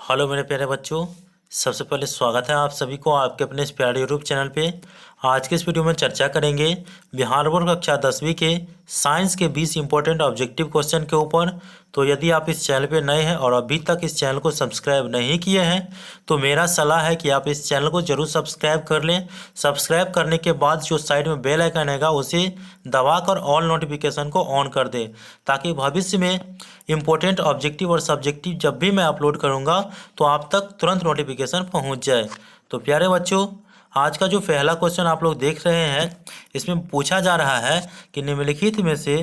Hello मेरे प्यारे बच्चों। सबसे पहले स्वागत है आप सभी को आपके अपने इस प्यारे यूट्यूब चैनल पे। आज के इस वीडियो में चर्चा करेंगे बिहार बोर्ड कक्षा 10वीं के साइंस के 20 इंपॉर्टेंट ऑब्जेक्टिव क्वेश्चन के ऊपर। तो यदि आप इस चैनल पे नए हैं और अभी तक इस चैनल को सब्सक्राइब नहीं किए हैं तो मेरा सलाह है कि आप इस चैनल को जरूर सब्सक्राइब कर लें। सब्सक्राइब करने के बाद जो साइड में बेल आइकन आएगा उसे दबाकर ऑल नोटिफिकेशन को ऑन कर दें, ताकि भविष्य में इंपॉर्टेंट ऑब्जेक्टिव और सब्जेक्टिव जब भी मैं अपलोड करूंगा तो आप तक तुरंत नोटिफिकेशन पहुंच जाए। तो प्यारे बच्चों, आज का जो पहला क्वेश्चन आप लोग देख रहे हैं, इसमें पूछा जा रहा है कि निम्नलिखित में से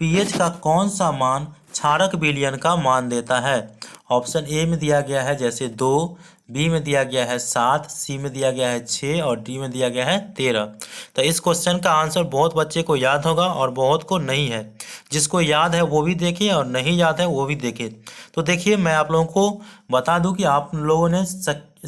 पीएच का कौन सा मान क्षारक विलयन का मान देता है। ऑप्शन ए में दिया गया है जैसे 2, बी में दिया गया है 7, सी में दिया गया है 6 और डी में दिया गया है 13। तो इस क्वेश्चन का आंसर बहुत बच्चे को याद होगा और बहुत को नहीं है। जिसको याद है वो भी देखे और नहीं याद है वो भी देखे। तो देखिए, मैं आप लोगों को बता दूं कि आप लोगों ने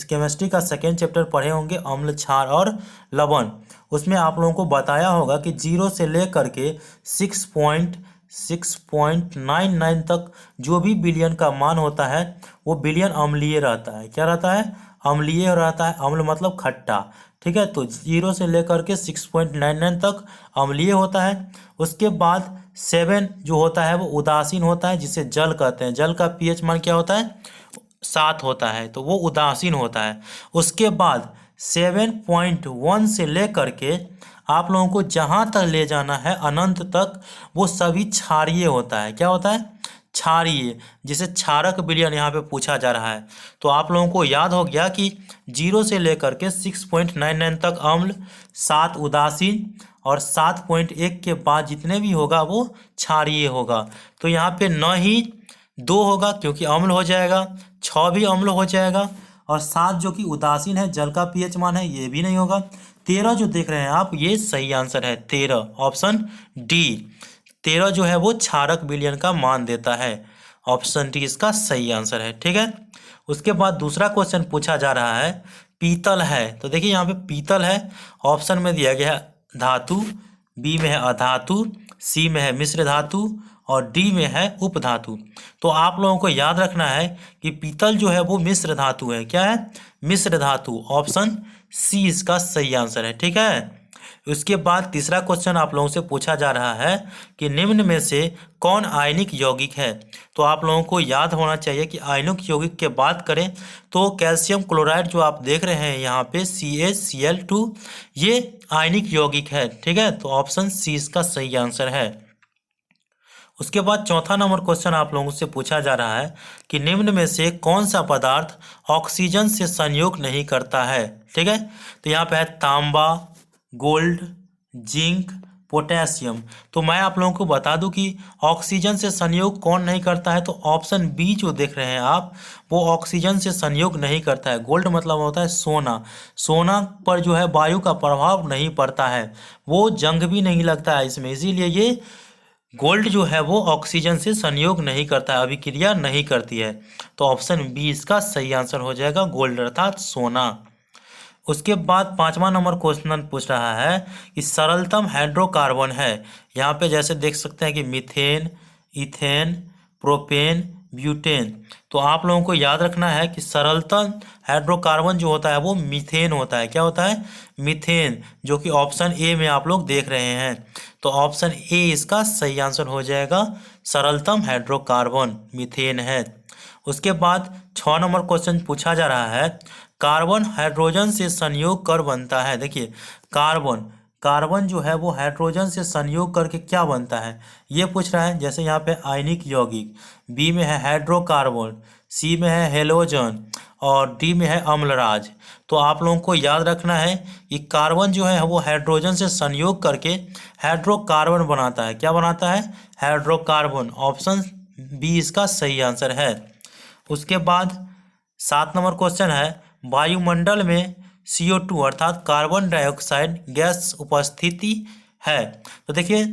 केमिस्ट्री का सेकेंड चैप्टर पढ़े होंगे, अम्ल, क्षार और लवण। उसमें आप लोगों को बताया होगा कि 0 से लेकर के 6.99 तक जो भी विलयन का मान होता है वो विलयन अम्लीय रहता है। क्या रहता है? अम्लीय रहता है। अम्ल मतलब खट्टा, ठीक है। तो 0 से लेकर के 6.99 तक अम्लीय होता है। उसके बाद 7 जो होता है वो उदासीन होता है, जिसे जल कहते हैं। जल का पीएच मान क्या होता है? 7 होता है, तो वो उदासीन होता है। उसके बाद 7.1 से लेकर के आप लोगों को जहाँ तक ले जाना है अनंत तक, वो सभी क्षारीय होता है। क्या होता है? क्षारीय, जिसे क्षारक विलयन यहाँ पे पूछा जा रहा है। तो आप लोगों को याद हो गया कि 0 से लेकर के 6.99 तक अम्ल, 7 उदासीन और 7.1 के बाद जितने भी होगा वो क्षारीय होगा। तो यहाँ पे न ही 2 होगा क्योंकि अम्ल हो जाएगा, 6 भी अम्ल हो जाएगा, और 7 जो कि उदासीन है, जल का पीएच मान है, ये भी नहीं होगा। 13 जो देख रहे हैं आप, ये सही आंसर है। 13 ऑप्शन डी, 13 जो है वो क्षारक विलयन का मान देता है। ऑप्शन डी इसका सही आंसर है, ठीक है। उसके बाद दूसरा क्वेश्चन पूछा जा रहा है, पीतल है। तो देखिए यहाँ पे पीतल है, ऑप्शन में दिया गया है धातु, बी में है अधातु, सी में है मिश्र धातु और डी में है उपधातु। तो आप लोगों को याद रखना है कि पीतल जो है वो मिश्र धातु है। क्या है? मिश्र धातु। ऑप्शन सी इसका सही आंसर है, ठीक है। उसके बाद तीसरा क्वेश्चन आप लोगों से पूछा जा रहा है कि निम्न में से कौन आयनिक यौगिक है। तो आप लोगों को याद होना चाहिए कि आयनिक यौगिक के बात करें तो कैल्शियम क्लोराइड जो आप देख रहे हैं यहाँ पे CaCl2, ये आयनिक यौगिक है, ठीक है। तो ऑप्शन सी इसका सही आंसर है। उसके बाद चौथा नंबर क्वेश्चन आप लोगों से पूछा जा रहा है कि निम्न में से कौन सा पदार्थ ऑक्सीजन से संयोग नहीं करता है, ठीक है। तो यहाँ पे है तांबा, गोल्ड, जिंक, पोटेशियम। तो मैं आप लोगों को बता दूं कि ऑक्सीजन से संयोग कौन नहीं करता है, तो ऑप्शन बी जो देख रहे हैं आप, वो ऑक्सीजन से संयोग नहीं करता है। गोल्ड मतलब होता है सोना। सोना पर जो है वायु का प्रभाव नहीं पड़ता है, वो जंग भी नहीं लगता है इसमें, इसीलिए ये गोल्ड जो है वो ऑक्सीजन से संयोग नहीं करता है, अभिक्रिया नहीं करती है। तो ऑप्शन बी इसका सही आंसर हो जाएगा, गोल्ड अर्थात सोना। उसके बाद पांचवा नंबर क्वेश्चन पूछ रहा है कि सरलतम हाइड्रोकार्बन है। यहाँ पे जैसे देख सकते हैं कि मीथेन, इथेन, प्रोपेन, ब्यूटेन। तो आप लोगों को याद रखना है कि सरलतम हाइड्रोकार्बन जो होता है वो मीथेन होता है। क्या होता है? मीथेन, जो कि ऑप्शन ए में आप लोग देख रहे हैं। तो ऑप्शन ए इसका सही आंसर हो जाएगा, सरलतम हाइड्रोकार्बन मीथेन है। उसके बाद 6 नंबर क्वेश्चन पूछा जा रहा है, कार्बन हाइड्रोजन से संयोग कर बनता है। देखिए, कार्बन जो है वो हाइड्रोजन से संयोग करके क्या बनता है ये पूछ रहा है। जैसे यहाँ पे आयनिक यौगिक, बी में है हाइड्रोकार्बन, सी में है हेलोजन और डी में है अम्लराज। तो आप लोगों को याद रखना है कि कार्बन जो है वो हाइड्रोजन से संयोग करके हाइड्रोकार्बन बनाता है। क्या बनाता है? हाइड्रोकार्बन। ऑप्शन बी इसका सही आंसर है। उसके बाद 7 नंबर क्वेश्चन है, वायुमंडल में CO2 अर्थात कार्बन डाइऑक्साइड गैस उपस्थिति है। तो देखिए,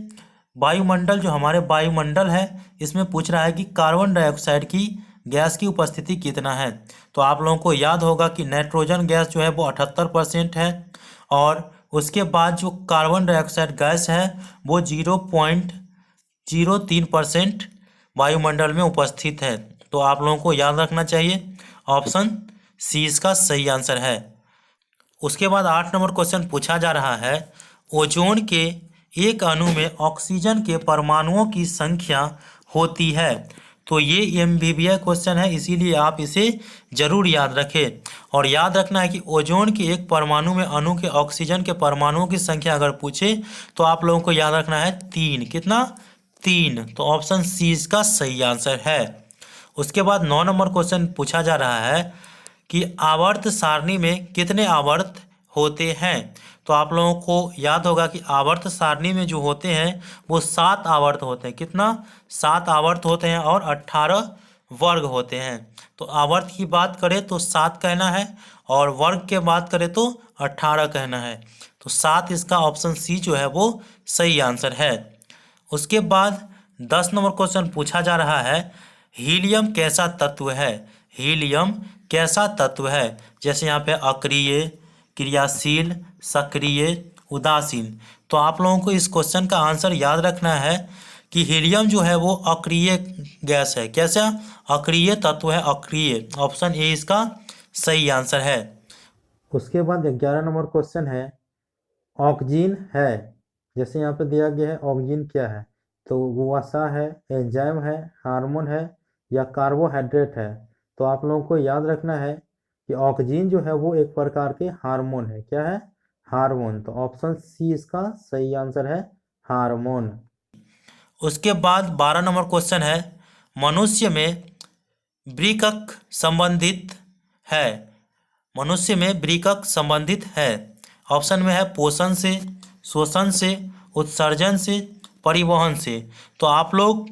वायुमंडल जो हमारे वायुमंडल है इसमें पूछ रहा है कि कार्बन डाइऑक्साइड की गैस की उपस्थिति कितना है। तो आप लोगों को याद होगा कि नाइट्रोजन गैस जो है वो 78% है, और उसके बाद जो कार्बन डाइऑक्साइड गैस है वो 0.03% वायुमंडल में उपस्थित है। तो आप लोगों को याद रखना चाहिए। ऑप्शन सी इसका सही आंसर है। उसके बाद 8 नंबर क्वेश्चन पूछा जा रहा है, ओजोन के एक अणु में ऑक्सीजन के परमाणुओं की संख्या होती है। तो ये एमबीबीआई क्वेश्चन है, इसीलिए आप इसे जरूर याद रखें। और याद रखना है कि ओजोन के एक परमाणु में अणु के ऑक्सीजन के परमाणुओं की संख्या अगर पूछे तो आप लोगों को याद रखना है 3। कितना? 3। तो ऑप्शन सी इसका सही आंसर है। उसके बाद 9 नंबर क्वेश्चन पूछा जा रहा है कि आवर्त सारणी में कितने आवर्त होते हैं। तो आप लोगों को याद होगा कि आवर्त सारणी में जो होते हैं वो 7 आवर्त होते हैं। कितना? 7 आवर्त होते हैं और 18 वर्ग होते हैं। तो आवर्त की बात करें तो 7 कहना है और वर्ग के बात करें तो 18 कहना है। तो 7 इसका ऑप्शन सी जो है वो सही आंसर है। उसके बाद 10 नंबर क्वेश्चन पूछा जा रहा है, हीलियम कैसा तत्व है। हीलियम कैसा तत्व है। जैसे यहाँ पे अक्रिय, क्रियाशील, सक्रिय, उदासीन। तो आप लोगों को इस क्वेश्चन का आंसर याद रखना है कि हीलियम जो है वो अक्रिय गैस है। कैसा? अक्रिय तत्व है, अक्रिय। ऑप्शन ए इसका सही आंसर है। उसके बाद 11 नंबर क्वेश्चन है, ऑक्सीजन है। जैसे यहाँ पे दिया गया है ऑक्सीजन क्या है, तो वो वसा है, एंजाइम है, हार्मोन है या कार्बोहाइड्रेट है। तो आप लोगों को याद रखना है कि ऑक्सीजन जो है वो एक प्रकार के हार्मोन है। क्या है? हार्मोन। तो ऑप्शन सी इसका सही आंसर है, हार्मोन। उसके बाद 12 नंबर क्वेश्चन है, मनुष्य में वृक्क संबंधित है। मनुष्य में वृक्क संबंधित है। ऑप्शन में है पोषण से, शोषण से, उत्सर्जन से, परिवहन से। तो आप लोग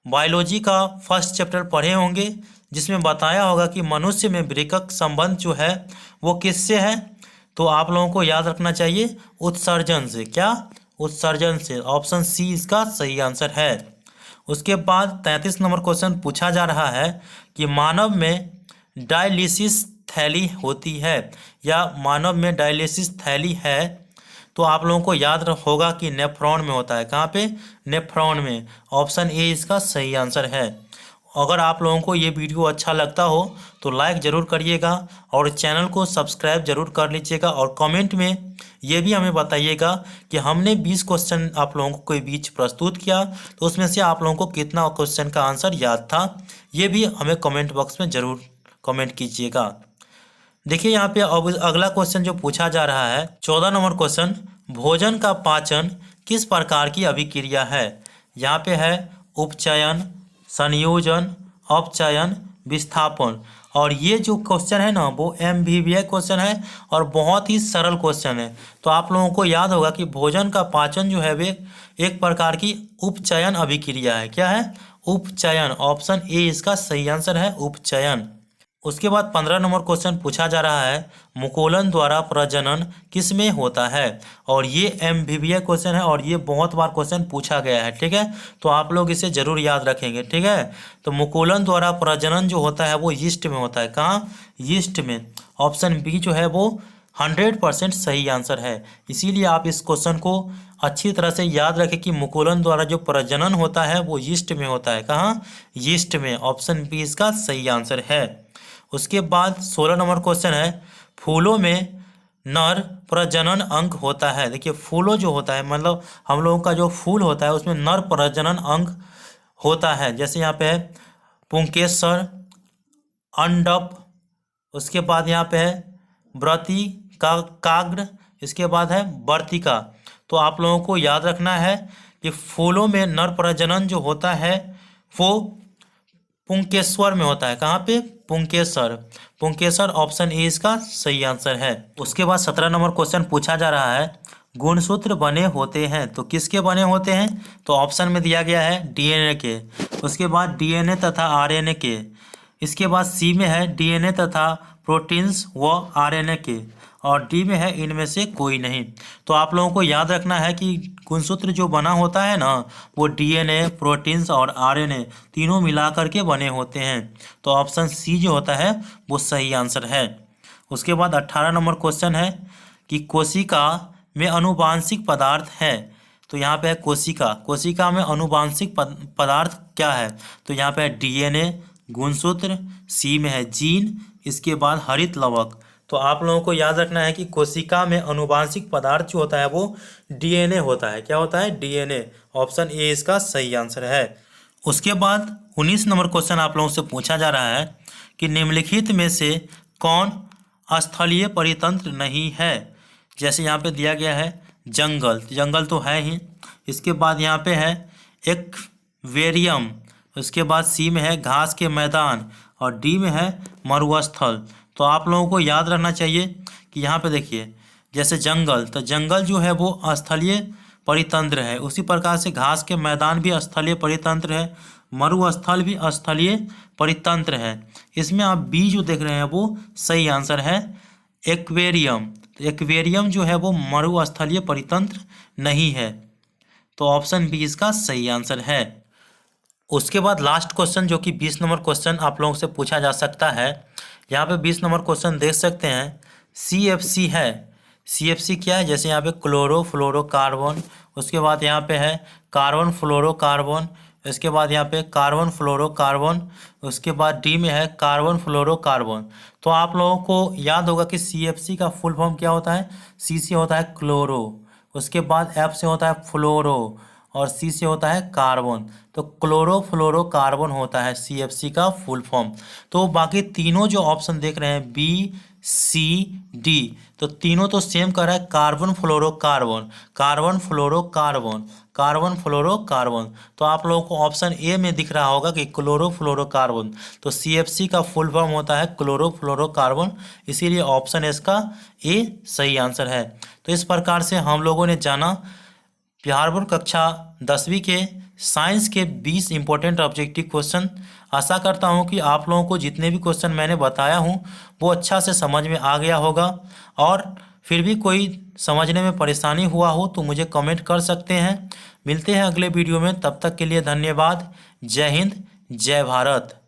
बायोलॉजी का फर्स्ट चैप्टर पढ़े होंगे जिसमें बताया होगा कि मनुष्य में वृक्क संबंध जो है वो किससे है। तो आप लोगों को याद रखना चाहिए उत्सर्जन से। क्या? उत्सर्जन से। ऑप्शन सी इसका सही आंसर है। उसके बाद 33 नंबर क्वेश्चन पूछा जा रहा है कि मानव में डायलिसिस थैली होती है या मानव में डायलिसिस थैली है। तो आप लोगों को याद होगा कि नेफ्रॉन में होता है। कहाँ पे? नेफ्रॉन में। ऑप्शन ए इसका सही आंसर है। अगर आप लोगों को ये वीडियो अच्छा लगता हो तो लाइक ज़रूर करिएगा और चैनल को सब्सक्राइब जरूर कर लीजिएगा और कमेंट में ये भी हमें बताइएगा कि हमने 20 क्वेश्चन आप लोगों को बीच प्रस्तुत किया तो उसमें से आप लोगों को कितना क्वेश्चन का आंसर याद था, ये भी हमें कमेंट बॉक्स में ज़रूर कमेंट कीजिएगा। देखिए यहाँ पे अब अगला क्वेश्चन जो पूछा जा रहा है 14 नंबर क्वेश्चन, भोजन का पाचन किस प्रकार की अभिक्रिया है। यहाँ पे है उपचयन, संयोजन, अपचयन, विस्थापन। और ये जो क्वेश्चन है ना वो एमबीबीआई क्वेश्चन है और बहुत ही सरल क्वेश्चन है। तो आप लोगों को याद होगा कि भोजन का पाचन जो है वे एक प्रकार की उपचयन अभिक्रिया है। क्या है? उपचयन। ऑप्शन ए इसका सही आंसर है, उपचयन। उसके बाद 15 नंबर क्वेश्चन पूछा जा रहा है, मुकुलन द्वारा प्रजनन किस में होता है। और ये एमबीबीआई क्वेश्चन है और ये बहुत बार क्वेश्चन पूछा गया है। ठीक है, तो आप लोग इसे जरूर याद रखेंगे। ठीक है, तो मुकुलन द्वारा प्रजनन जो होता है वो यीस्ट में होता है। कहाँ? यीस्ट में। ऑप्शन बी जो है वो 100% सही आंसर है। इसीलिए आप इस क्वेश्चन को अच्छी तरह से याद रखें कि मुकुलन द्वारा जो प्रजनन होता है वो यीस्ट में होता है। कहाँ? यीस्ट में। ऑप्शन बी इसका सही आंसर है। उसके बाद 16 नंबर क्वेश्चन है, फूलों में नर प्रजनन अंग होता है। देखिए फूलों जो होता है मतलब हम लोगों का जो फूल होता है उसमें नर प्रजनन अंग होता है। जैसे यहाँ पे है पुंकेसर, अंडप, उसके बाद यहाँ पे है व्रती का काग्र, इसके बाद है वर्तिका। तो आप लोगों को याद रखना है कि फूलों में नर प्रजनन जो होता है वो पुंकेश्वर में होता है। कहाँ पे? पुंकेसर। पुंकेसर। ऑप्शन ए इसका सही आंसर है। उसके बाद 17 नंबर क्वेश्चन पूछा जा रहा है, गुणसूत्र बने होते हैं तो किसके बने होते हैं। तो ऑप्शन में दिया गया है डीएनए के, उसके बाद डीएनए तथा आरएनए के, इसके बाद सी में है डीएनए तथा प्रोटीन्स व आरएनए के, और डी में है इनमें से कोई नहीं। तो आप लोगों को याद रखना है कि गुणसूत्र जो बना होता है ना वो डीएनए, प्रोटीन्स और आरएनए तीनों मिलाकर के बने होते हैं। तो ऑप्शन सी जो होता है वो सही आंसर है। उसके बाद 18 नंबर क्वेश्चन है कि कोशिका में अनुवांशिक पदार्थ है। तो यहाँ पे है कोशिका। कोशिका में अनुवांशिक पदार्थ क्या है। तो यहाँ पे है डीएनए, गुणसूत्र, सी में है जीन, इसके बाद हरित लवक। तो आप लोगों को याद रखना है कि कोशिका में अनुवांशिक पदार्थ जो होता है वो डीएनए होता है। क्या होता है? डीएनए। ऑप्शन ए इसका सही आंसर है। उसके बाद 19 नंबर क्वेश्चन आप लोगों से पूछा जा रहा है कि निम्नलिखित में से कौन स्थलीय परितंत्र नहीं है। जैसे यहाँ पे दिया गया है जंगल, जंगल तो है ही। इसके बाद यहाँ पे है एक्वेरियम, उसके बाद सी में है घास के मैदान और डी में है मरुस्थल। तो आप लोगों को याद रखना चाहिए कि यहाँ पे देखिए जैसे जंगल, तो जंगल जो है वो स्थलीय परितंत्र है, उसी प्रकार से घास के मैदान भी स्थलीय परितंत्र है, मरुस्थल भी स्थलीय परितंत्र है। इसमें आप बी जो देख रहे हैं वो सही आंसर है एक्वेरियम। तो एक्वेरियम जो है वो मरुस्थलीय परितंत्र नहीं है, तो ऑप्शन बी इसका सही आंसर है। उसके बाद लास्ट क्वेश्चन जो कि 20 नंबर क्वेश्चन आप लोगों से पूछा जा सकता है। यहाँ पे 20 नंबर क्वेश्चन देख सकते हैं, CFC है। CFC क्या है? जैसे यहाँ पे क्लोरोफ्लोरोकार्बन, उसके बाद यहाँ पे है कार्बन फ्लोरोकार्बन, इसके बाद यहाँ पे कार्बन फ्लोरोकार्बन, उसके बाद डी में है कार्बन फ्लोरोकार्बन। तो आप लोगों को याद होगा कि CFC का फुल फॉर्म क्या होता है? C से होता है क्लोरो, उसके बाद F से होता है फ्लोरो और C से होता है कार्बन। तो क्लोरोफ्लोरोकार्बन होता है CFC का फुल फॉर्म। तो बाकी तीनों जो ऑप्शन देख रहे हैं B, C, D, तो तीनों तो सेम कर रहा है carbon fluorocarbon, carbon fluorocarbon, carbon fluorocarbon. तो आप लोगों को ऑप्शन ए में दिख रहा होगा कि क्लोरोफ्लोरोकार्बन। तो CFC का फुल फॉर्म होता है क्लोरोफ्लोरोकार्बन, इसीलिए ऑप्शन इसका ए सही आंसर है। तो इस प्रकार से हम लोगों ने जाना बिहार बोर्ड कक्षा 10वीं के साइंस के 20 इंपॉर्टेंट ऑब्जेक्टिव क्वेश्चन। आशा करता हूं कि आप लोगों को जितने भी क्वेश्चन मैंने बताया हूं वो अच्छा से समझ में आ गया होगा, और फिर भी कोई समझने में परेशानी हुआ हो तो मुझे कमेंट कर सकते हैं। मिलते हैं अगले वीडियो में, तब तक के लिए धन्यवाद। जय हिंद, जय भारत।